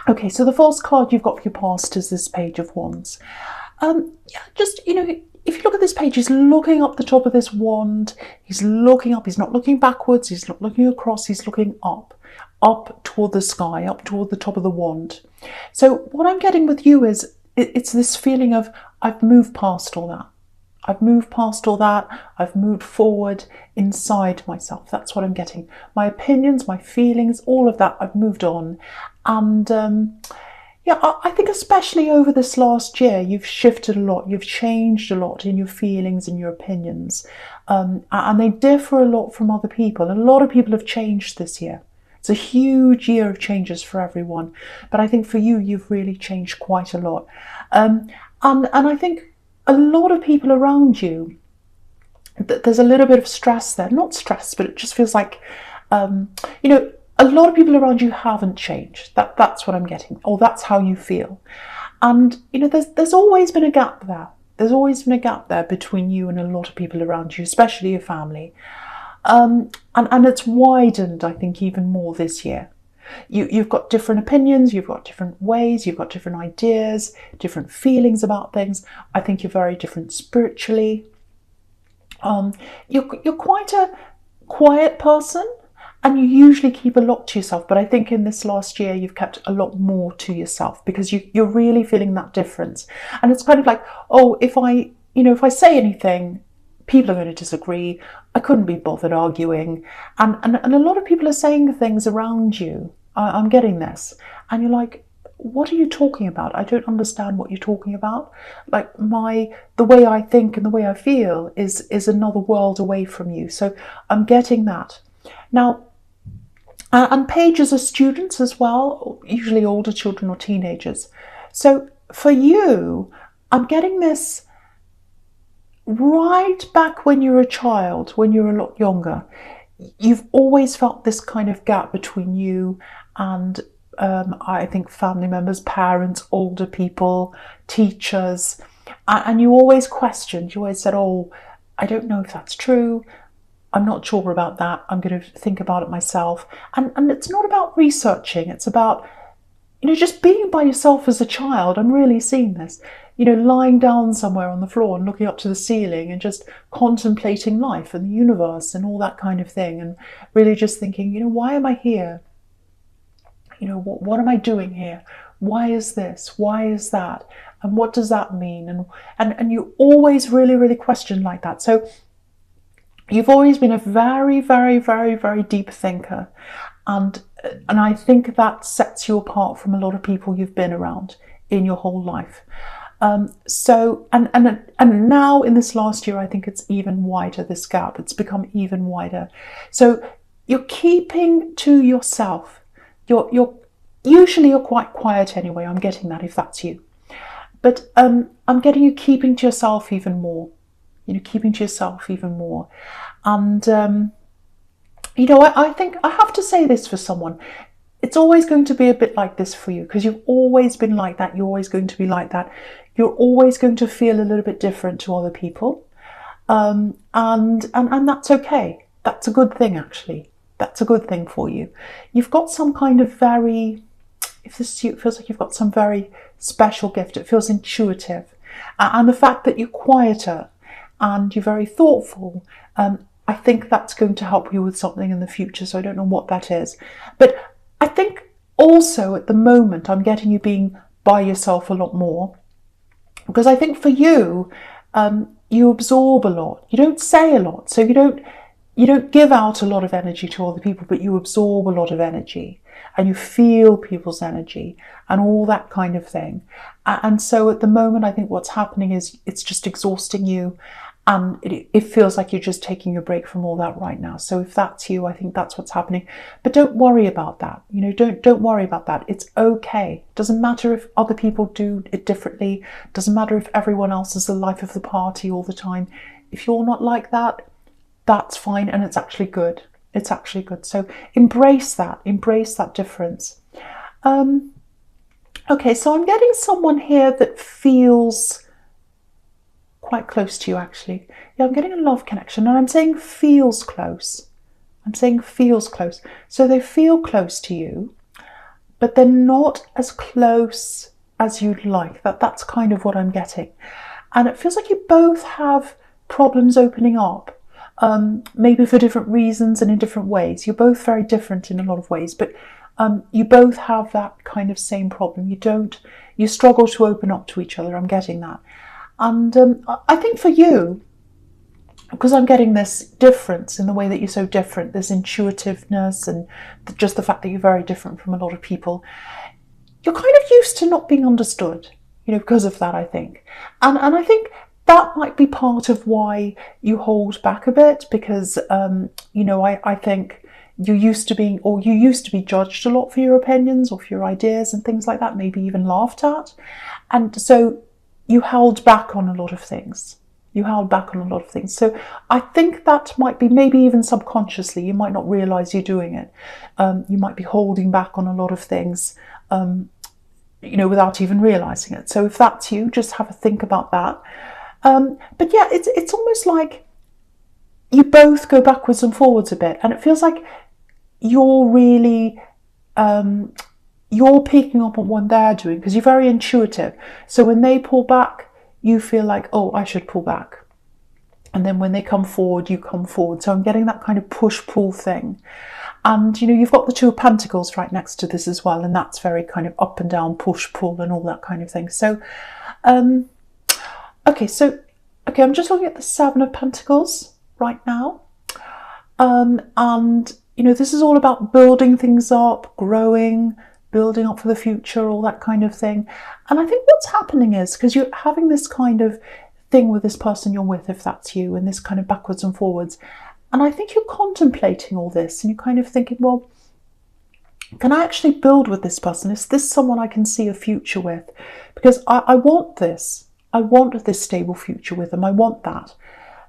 Okay, so the first card you've got for your past is this Page of Wands. Yeah, just, if you look at this page, he's looking up the top of this wand. He's looking up. He's not looking backwards. He's not looking across. He's looking up toward the sky, up toward the top of the wand. So what I'm getting with you is it's this feeling of, I've moved past all that. I've moved past all that. I've moved forward inside myself. That's what I'm getting. My opinions, my feelings, all of that, I've moved on. And yeah, I think especially over this last year, you've shifted a lot. You've changed a lot in your feelings and your opinions. And they differ a lot from other people. A lot of people have changed this year. It's a huge year of changes for everyone. But I think for you, you've really changed quite a lot. And I think a lot of people around you, there's a little bit of stress there. Not stress, but it just feels like, a lot of people around you haven't changed. That's what I'm getting, or that's how you feel. And there's always been a gap there. There's always been a gap there between you and a lot of people around you, especially your family. And it's widened, I think, even more this year. You've got different opinions, you've got different ways, you've got different ideas, different feelings about things. I think you're very different spiritually. You're quite a quiet person, and you usually keep a lot to yourself. But I think in this last year, you've kept a lot more to yourself because you're really feeling that difference. And it's kind of like, oh, if I say anything, people are going to disagree. I couldn't be bothered arguing. And a lot of people are saying things around you. I'm getting this. And you're like, what are you talking about? I don't understand what you're talking about. Like the way I think and the way I feel is another world away from you. So I'm getting that. Now, and pages are students as well, usually older children or teenagers. So for you, I'm getting this right back when you're a child, when you're a lot younger. You've always felt this kind of gap between you and I think family members, parents, older people, teachers. And you always questioned, you always said, oh, I don't know if that's true. I'm not sure about that. I'm going to think about it myself. And it's not about researching. It's about, just being by yourself as a child. I'm really seeing this. Lying down somewhere on the floor and looking up to the ceiling and just contemplating life and the universe and all that kind of thing. And really just thinking, why am I here? What am I doing here? Why is this? Why is that? And what does that mean? And you always really, really question like that. So you've always been a very, very, very, very deep thinker. And I think that sets you apart from a lot of people you've been around in your whole life. So now in this last year, I think it's even wider, this gap. It's become even wider. So you're keeping to yourself. You're usually you're quite quiet anyway. I'm getting that if that's you. But I'm getting you keeping to yourself even more. Keeping to yourself even more. And, I think I have to say this for someone. It's always going to be a bit like this for you because you've always been like that. You're always going to be like that. You're always going to feel a little bit different to other people. And that's okay. That's a good thing, actually. That's a good thing for you. You've got some kind of it feels like you've got some very special gift. It feels intuitive. And the fact that you're quieter and you're very thoughtful, I think that's going to help you with something in the future. So I don't know what that is. But I think also at the moment, I'm getting you being by yourself a lot more. Because I think for you, you absorb a lot. You don't say a lot. So you don't give out a lot of energy to other people, but you absorb a lot of energy. And you feel people's energy and all that kind of thing. And so at the moment, I think what's happening is it's just exhausting you. And it feels like you're just taking a break from all that right now. So if that's you, I think that's what's happening. But don't worry about that. Don't worry about that. It's okay. Doesn't matter if other people do it differently. Doesn't matter if everyone else is the life of the party all the time. If you're not like that, that's fine. And it's actually good. It's actually good. So embrace that difference. Okay, so I'm getting someone here that feels quite close to you, actually. Yeah, I'm getting a love connection, and I'm saying feels close. I'm saying feels close. So they feel close to you, but they're not as close as you'd like. That's kind of what I'm getting. And it feels like you both have problems opening up, maybe for different reasons and in different ways. You're both very different in a lot of ways, but you both have that kind of same problem. You struggle to open up to each other. I'm getting that. And I think for you, because I'm getting this difference in the way that you're so different, this intuitiveness and just the fact that you're very different from a lot of people, you're kind of used to not being understood, because of that, I think. And I think that might be part of why you hold back a bit, because, I think you used to be judged a lot for your opinions or for your ideas and things like that, maybe even laughed at. And so you held back on a lot of things. So I think that might be, maybe even subconsciously, you might not realise you're doing it. You might be holding back on a lot of things, without even realising it. So if that's you, just have a think about that. But yeah, it's almost like you both go backwards and forwards a bit, and it feels like you're really you're picking up on what they're doing because you're very intuitive. So when they pull back, you feel like, oh, I should pull back. And then when they come forward, you come forward. So I'm getting that kind of push-pull thing. And, you've got the Two of Pentacles right next to this as well. And that's very kind of up and down, push-pull and all that kind of thing. So, okay, I'm just looking at the Seven of Pentacles right now. And, this is all about building things up, growing, building up for the future, all that kind of thing. And I think what's happening is, because you're having this kind of thing with this person you're with, if that's you, and this kind of backwards and forwards. And I think you're contemplating all this and you're kind of thinking, well, can I actually build with this person? Is this someone I can see a future with? Because I want this. I want this stable future with them. I want that.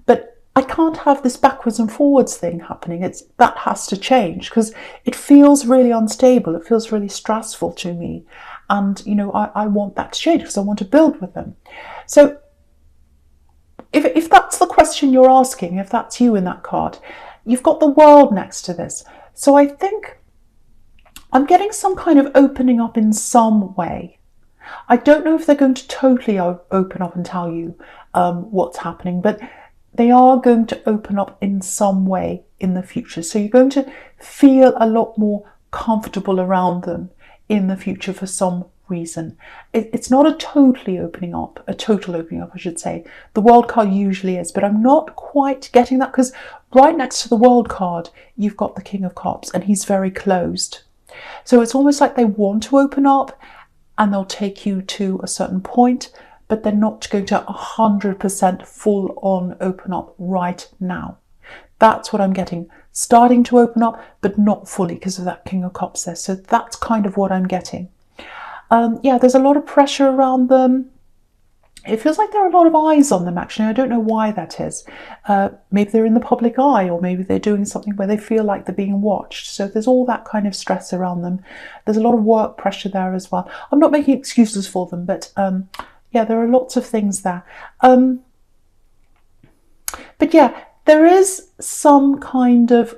But I can't have this backwards and forwards thing happening. That has to change because it feels really unstable. It feels really stressful to me. And, I want that to change because I want to build with them. So if that's the question you're asking, if that's you in that card, you've got the World next to this. So I think I'm getting some kind of opening up in some way. I don't know if they're going to totally open up and tell you what's happening, but they are going to open up in some way in the future. So you're going to feel a lot more comfortable around them in the future for some reason. It's not a total opening up, I should say. The World card usually is, but I'm not quite getting that because right next to the World card, you've got the King of Cups and he's very closed. So it's almost like they want to open up and they'll take you to a certain point, but they're not going to 100% full on open up right now. That's what I'm getting. Starting to open up, but not fully because of that King of Cups there. So that's kind of what I'm getting. There's a lot of pressure around them. It feels like there are a lot of eyes on them, actually. I don't know why that is. Maybe they're in the public eye, or maybe they're doing something where they feel like they're being watched. So there's all that kind of stress around them. There's a lot of work pressure there as well. I'm not making excuses for them, but there are lots of things there. But yeah, there is some kind of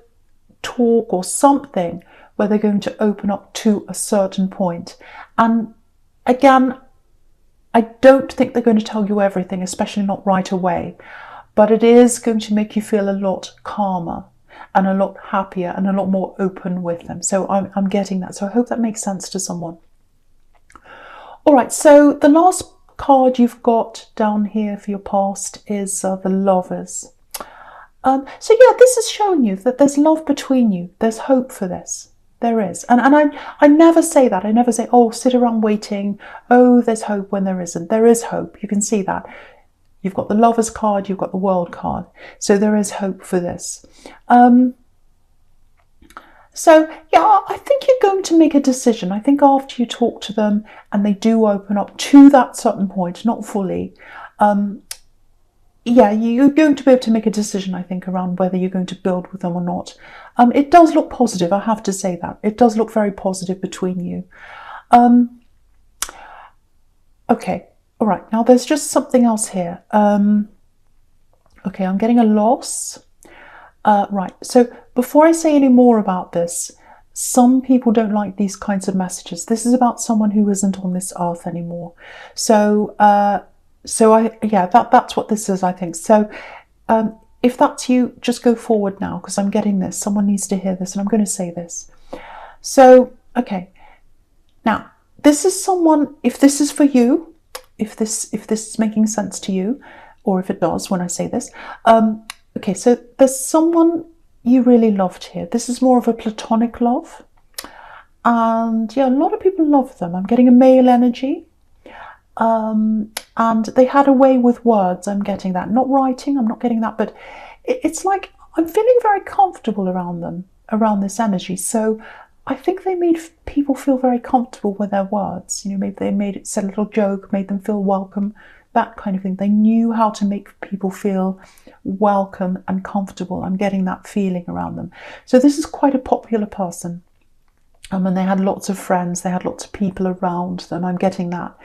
talk or something where they're going to open up to a certain point. And again, I don't think they're going to tell you everything, especially not right away, but it is going to make you feel a lot calmer and a lot happier and a lot more open with them. So I'm getting that. So I hope that makes sense to someone. All right, so the last card you've got down here for your past is the Lovers. This is showing you that there's love between you. There's hope for this. There is. And I never say that. I never say, oh, sit around waiting. Oh, there's hope when there isn't. There is hope. You can see that. You've got the Lovers card. You've got the World card. So there is hope for this. I think you're going to make a decision. I think after you talk to them and they do open up to that certain point, not fully, you're going to be able to make a decision, I think, around whether you're going to build with them or not. It does look positive, I have to say that. It does look very positive between you. Okay, all right. Now there's just something else here. I'm getting a loss. Right, so before I say any more about this, some people don't like these kinds of messages. This is about someone who isn't on this earth anymore. So, that's what this is, I think. So, if that's you, just go forward now, because I'm getting this. Someone needs to hear this, and I'm going to say this. So, okay. Now, this is someone, if this is for you, if this is making sense to you, or if it does when I say this, okay, so there's someone you really loved here. This is more of a platonic love. And yeah, a lot of people love them. I'm getting a male energy. And they had a way with words. I'm getting that. Not writing, I'm not getting that, but it's like I'm feeling very comfortable around them, around this energy. So I think they made people feel very comfortable with their words. You know, maybe they said a little joke, made them feel welcome, that kind of thing. They knew how to make people feel welcome and comfortable. I'm getting that feeling around them. So this is quite a popular person. And they had lots of friends. They had lots of people around them. I'm getting that.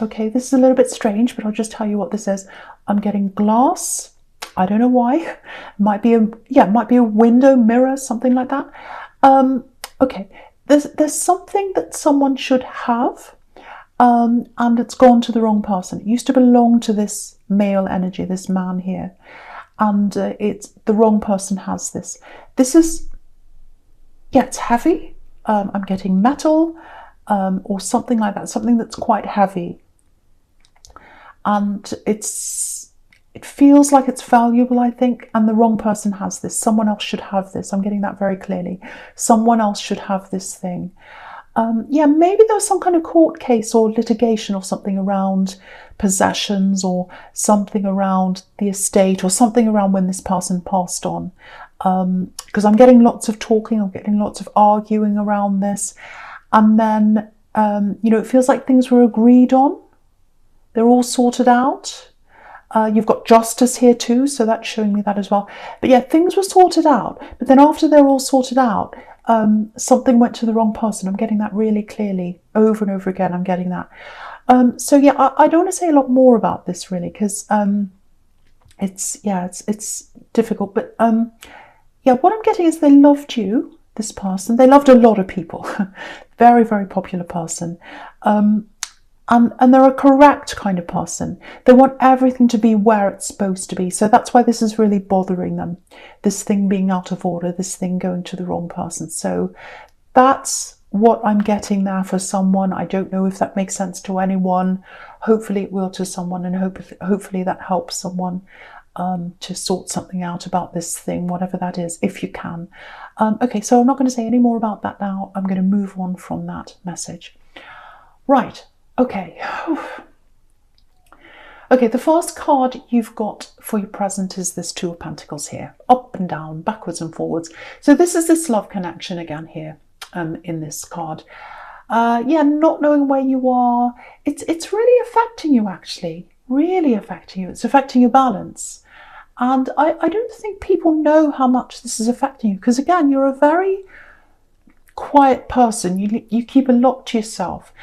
Okay, this is a little bit strange, but I'll just tell you what this is. I'm getting glass. I don't know why. It might be a window, mirror, something like that. Okay, there's something that someone should have, and it's gone to the wrong person. It used to belong to this male energy, this man here, and it's the wrong person has this. This is, yeah, it's heavy. I'm getting metal, or something like that, something that's quite heavy, and it feels like it's valuable, I think, and the wrong person has this. Someone else should have this. I'm getting that very clearly. Someone else should have this thing. Yeah, maybe there was some kind of court case or litigation or something around possessions, or something around the estate, or something around when this person passed on. Because I'm getting lots of talking, I'm getting lots of arguing around this. And then, it feels like things were agreed on. They're all sorted out. You've got justice here too, so that's showing me that as well. But yeah, things were sorted out. But then after they're all sorted out, something went to the wrong person. I'm getting that really clearly over and over again. I'm getting that. So yeah, I don't want to say a lot more about this really, because it's difficult. But yeah, what I'm getting is they loved you, this person. They loved a lot of people. Very, very popular person. And they're a correct kind of person. They want everything to be where it's supposed to be. So that's why this is really bothering them. This thing being out of order, this thing going to the wrong person. So that's what I'm getting there for someone. I don't know if that makes sense to anyone. Hopefully it will to someone, and hopefully that helps someone to sort something out about this thing, whatever that is, if you can. Okay, so I'm not going to say any more about that now. I'm going to move on from that message. Right. Okay. Okay, the first card you've got for your present is this Two of Pentacles here. Up and down, backwards and forwards. So this is this love connection again here in this card. Yeah, not knowing where you are. It's really affecting you, actually. Really affecting you. It's affecting your balance. And I don't think people know how much this is affecting you. Because again, you're a very quiet person. You keep a lot to yourself.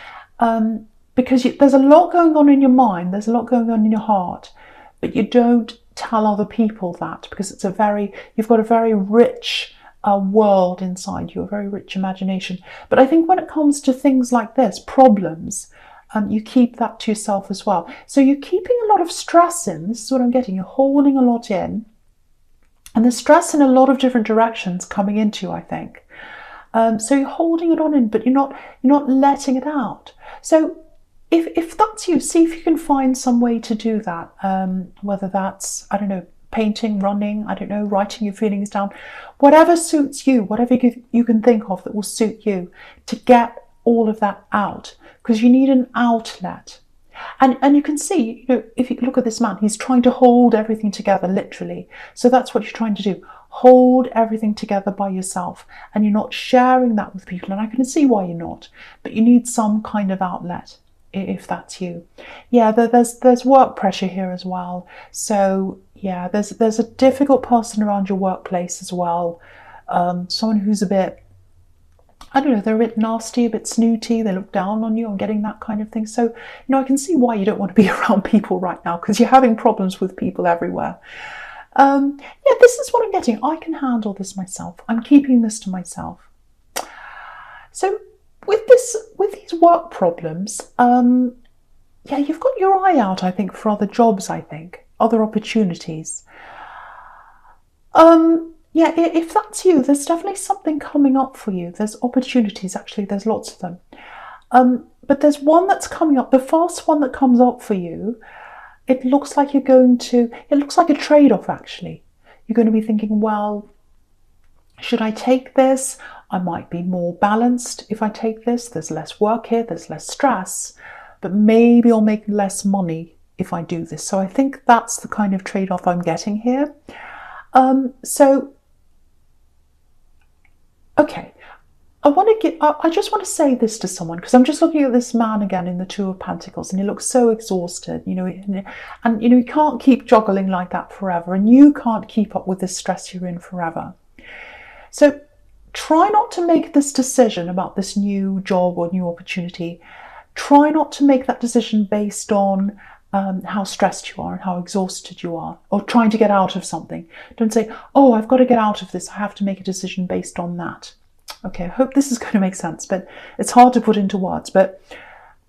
Because there's a lot going on in your mind, there's a lot going on in your heart, but you don't tell other people that, because you've got a very rich world inside you, a very rich imagination. But I think when it comes to things like this, problems, you keep that to yourself as well. So you're keeping a lot of stress in. This is what I'm getting. You're holding a lot in, and there's stress in a lot of different directions coming into you, I think. So you're holding it on in, but you're not letting it out. So if that's you, see if you can find some way to do that. Whether that's, I don't know, painting, running, I don't know, writing your feelings down, whatever suits you, whatever you can think of that will suit you, to get all of that out, because you need an outlet. And you can see, if you look at this man, he's trying to hold everything together, literally. So that's what you're trying to do. Hold everything together by yourself, and you're not sharing that with people. And I can see why you're not, but you need some kind of outlet, if that's you. Yeah, there's work pressure here as well. So yeah, there's a difficult person around your workplace as well. Someone who's a bit, I don't know, they're a bit nasty, a bit snooty, they look down on you. I'm getting that kind of thing. So, I can see why you don't want to be around people right now, because you're having problems with people everywhere. Yeah, this is what I'm getting. I can handle this myself. I'm keeping this to myself. So with these work problems, yeah, you've got your eye out, I think, for other jobs, I think, other opportunities. Yeah, if that's you, there's definitely something coming up for you. There's opportunities, actually, there's lots of them. But there's one that's coming up, the first one that comes up for you, it looks like it looks like a trade-off, actually. You're going to be thinking, well, should I take this? I might be more balanced if I take this. There's less work here, there's less stress, but maybe I'll make less money if I do this. So I think that's the kind of trade-off I'm getting here. Okay, I just want to say this to someone, because I'm just looking at this man again in the Two of Pentacles, and he looks so exhausted, and you can't keep juggling like that forever, and you can't keep up with the stress you're in forever. So try not to make this decision about this new job or new opportunity. Try not to make that decision based on how stressed you are and how exhausted you are, or trying to get out of something. Don't say, oh, I've got to get out of this, I have to make a decision based on that. Okay, I hope this is going to make sense, but it's hard to put into words. But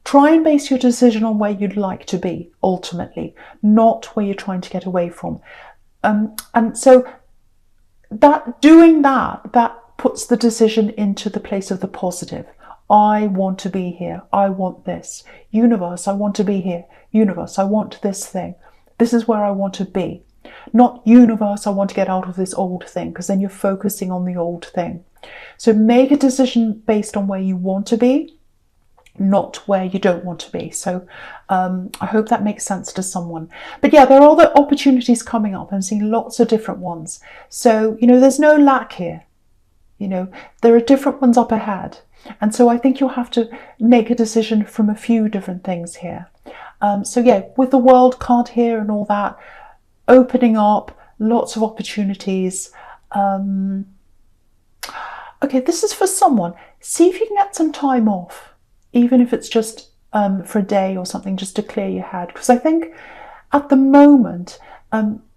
try and base your decision on where you'd like to be, ultimately, not where you're trying to get away from. And so doing that puts the decision into the place of the positive. I want to be here. I want this. Universe, I want to be here. Universe, I want this thing. This is where I want to be. Not universe, I want to get out of this old thing, because then you're focusing on the old thing. So make a decision based on where you want to be, not where you don't want to be. So I hope that makes sense to someone. But yeah, there are other opportunities coming up. I'm seeing lots of different ones. So, there's no lack here. There are different ones up ahead. And so I think you'll have to make a decision from a few different things here. So yeah, with the World card here and all that, opening up, lots of opportunities. Okay, this is for someone. See if you can get some time off, even if it's just for a day or something, just to clear your head. Because I think at the moment,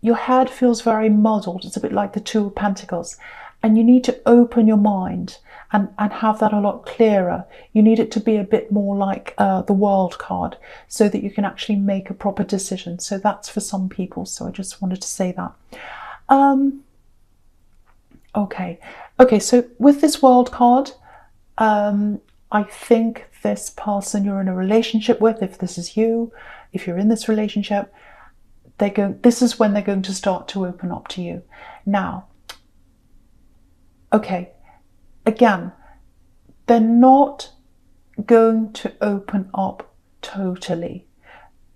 your head feels very muddled. It's a bit like the Two of Pentacles. And you need to open your mind and have that a lot clearer. You need it to be a bit more like the World card, so that you can actually make a proper decision. So that's for some people. So I just wanted to say that. Okay, so with this World card, I think this person you're in a relationship with, if this is you, if you're in this relationship, this is when they're going to start to open up to you. Now, okay, again, they're not going to open up totally.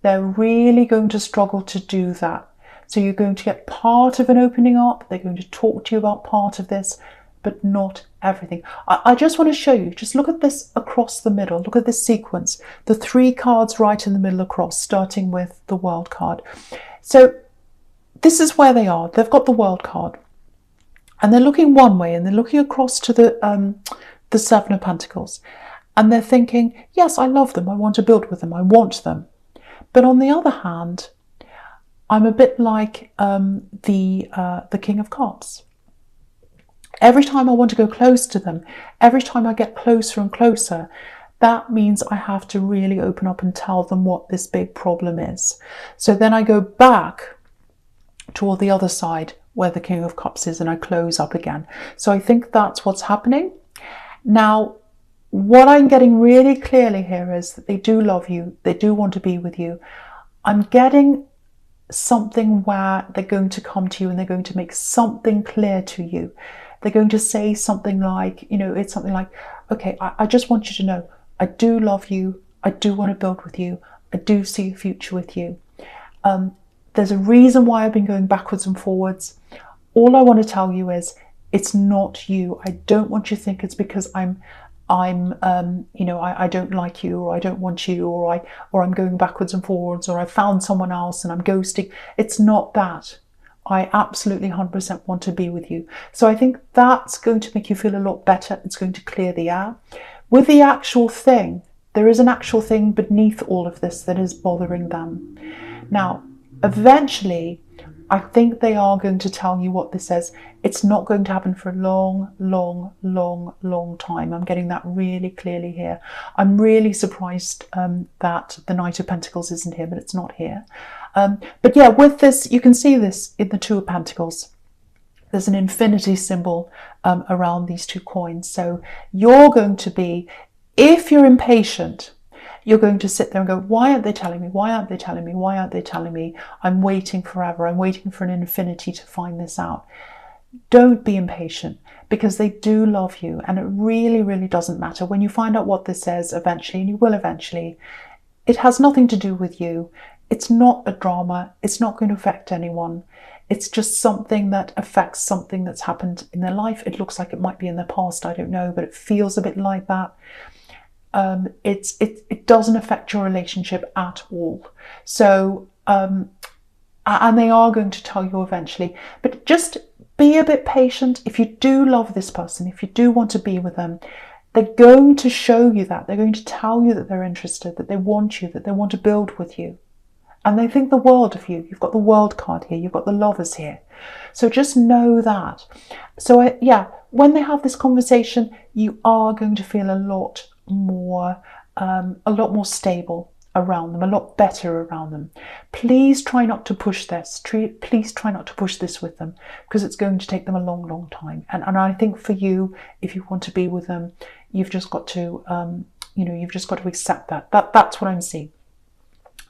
They're really going to struggle to do that. So you're going to get part of an opening up. They're going to talk to you about part of this, but not everything. I just want to show you, just look at this across the middle. Look at this sequence. The 3 cards right in the middle across, starting with the World card. So this is where they are. They've got the World card. And they're looking one way, and they're looking across to the Seven of Pentacles. And they're thinking, yes, I love them. I want to build with them. I want them. But on the other hand, I'm a bit like the King of Cups. Every time I want to go close to them, every time I get closer and closer, that means I have to really open up and tell them what this big problem is. So then I go back toward the other side where the King of Cups is, and I close up again. So I think that's what's happening. Now, what I'm getting really clearly here is that they do love you. They do want to be with you. I'm getting something where they're going to come to you and they're going to make something clear to you. They're going to say something like, it's something like, okay, I just want you to know, I do love you. I do want to build with you. I do see a future with you. There's a reason why I've been going backwards and forwards. All I want to tell you is it's not you. I don't want you to think it's because I don't like you, or I don't want you, or I'm going backwards and forwards, or I found someone else and I'm ghosting. It's not that. I absolutely 100% want to be with you. So I think that's going to make you feel a lot better. It's going to clear the air. With the actual thing, there is an actual thing beneath all of this that is bothering them. Now, eventually, I think they are going to tell you what this says. It's not going to happen for a long, long, long, long time. I'm getting that really clearly here. I'm really surprised that the Knight of Pentacles isn't here, but it's not here. But yeah, with this, you can see this in the Two of Pentacles. There's an infinity symbol around these two coins. So you're going to be, if you're impatient, you're going to sit there and go, why aren't they telling me? Why aren't they telling me? Why aren't they telling me? I'm waiting forever. I'm waiting for an infinity to find this out. Don't be impatient, because they do love you, and it really, really doesn't matter. When you find out what this says eventually, and you will eventually, it has nothing to do with you. It's not a drama. It's not going to affect anyone. It's just something that affects something that's happened in their life. It looks like it might be in their past. I don't know, but it feels a bit like that. It doesn't affect your relationship at all. So, and they are going to tell you eventually, but just be a bit patient. If you do love this person, if you do want to be with them, they're going to show you that. They're going to tell you that they're interested, that they want you, that they want to build with you. And they think the world of you. You've got the World card here. You've got the Lovers here. So just know that. So yeah, when they have this conversation, you are going to feel a lot more stable around them, a lot better around them. Please try not to push this. Please try not to push this with them, because it's going to take them a long, long time. And I think for you, if you want to be with them, you've just got to, you've just got to accept that. That's what I'm seeing.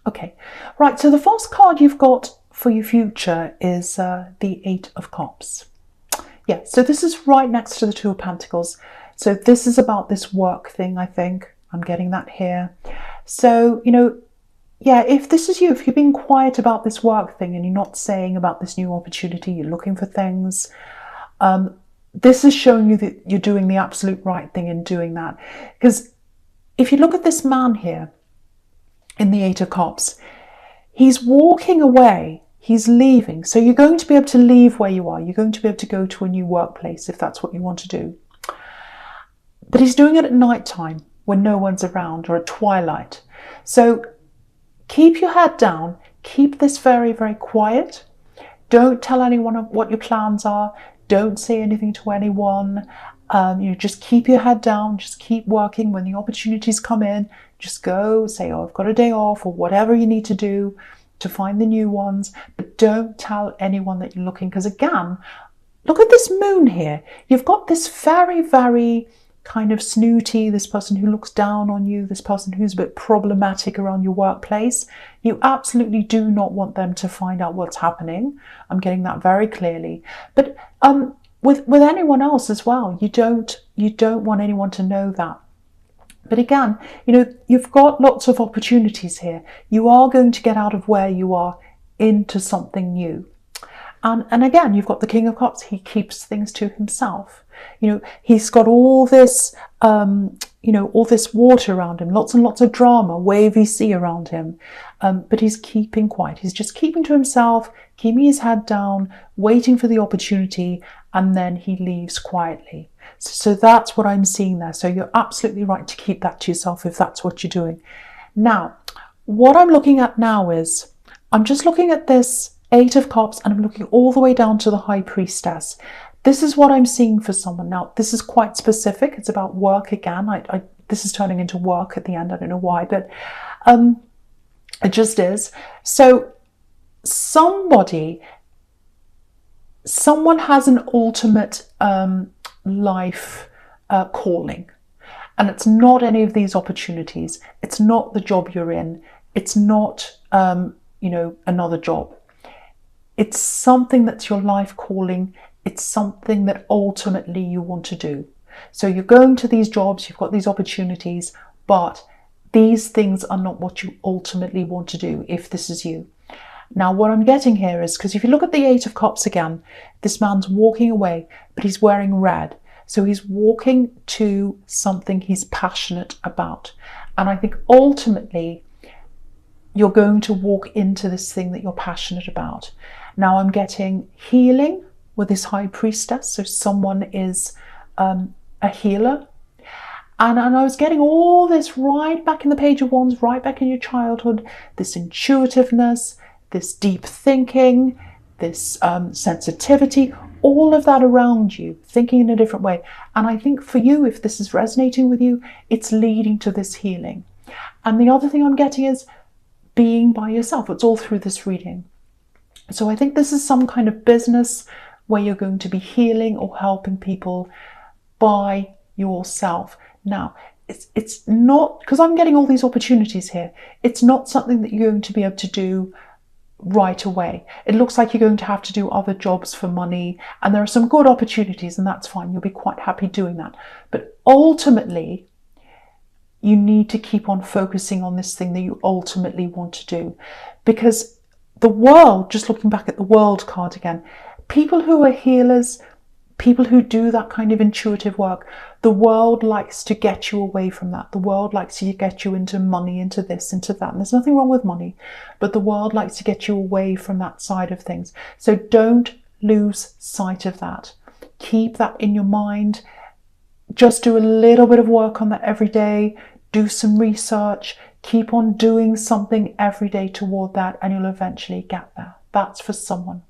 Okay, right. So the first card you've got for your future is the Eight of Cups. Yeah. So this is right next to the Two of Pentacles. So this is about this work thing, I think. I'm getting that here. So, yeah, if this is you, if you're being quiet about this work thing and you're not saying about this new opportunity, you're looking for things, this is showing you that you're doing the absolute right thing in doing that. Because if you look at this man here in the Eight of Cups, he's walking away. He's leaving. So you're going to be able to leave where you are. You're going to be able to go to a new workplace if that's what you want to do. But he's doing it at night time when no one's around, or at twilight. So keep your head down. Keep this very, very quiet. Don't tell anyone what your plans are. Don't say anything to anyone. Just keep your head down. Just keep working. When the opportunities come in, just go say, oh, I've got a day off, or whatever you need to do to find the new ones. But don't tell anyone that you're looking, because again, look at this moon here. You've got this very, very kind of snooty, this person who looks down on you, this person who's a bit problematic around your workplace. You absolutely do not want them to find out what's happening. I'm getting that very clearly. But with anyone else as well, you don't want anyone to know that. But again, you've got lots of opportunities here. You are going to get out of where you are into something new. And again, you've got the King of Cups. He keeps things to himself. He's got all this, all this water around him, lots and lots of drama, wavy sea around him. But he's keeping quiet. He's just keeping to himself, keeping his head down, waiting for the opportunity, and then he leaves quietly. So that's what I'm seeing there. So you're absolutely right to keep that to yourself if that's what you're doing. Now, what I'm looking at now is, I'm just looking at this Eight of Cups, and I'm looking all the way down to the High Priestess. This is what I'm seeing for someone. Now, this is quite specific. It's about work again. This is turning into work at the end. I don't know why, but it just is. So someone has an ultimate life calling. And it's not any of these opportunities. It's not the job you're in. It's not, another job. It's something that's your life calling. It's something that ultimately you want to do. So you're going to these jobs, you've got these opportunities, but these things are not what you ultimately want to do if this is you. Now, what I'm getting here is, because if you look at the Eight of Cups again, this man's walking away, but he's wearing red. So he's walking to something he's passionate about. And I think ultimately you're going to walk into this thing that you're passionate about. Now I'm getting healing with this High Priestess. So someone is a healer. And I was getting all this right back in the Page of Wands, right back in your childhood, this intuitiveness, this deep thinking. this sensitivity, all of that around you, thinking in a different way. And I think for you, if this is resonating with you, it's leading to this healing. And the other thing I'm getting is being by yourself. It's all through this reading. So I think this is some kind of business where you're going to be healing or helping people by yourself. Now, it's not, because I'm getting all these opportunities here, it's not something that you're going to be able to do right away. It looks like you're going to have to do other jobs for money, and there are some good opportunities, and that's fine. You'll be quite happy doing that. But ultimately, you need to keep on focusing on this thing that you ultimately want to do. Because the world, just looking back at the world card again, people who are healers, people who do that kind of intuitive work, the world likes to get you away from that. The world likes to get you into money, into this, into that. And there's nothing wrong with money, but the world likes to get you away from that side of things. So don't lose sight of that. Keep that in your mind. Just do a little bit of work on that every day. Do some research. Keep on doing something every day toward that, and you'll eventually get there. That's for someone.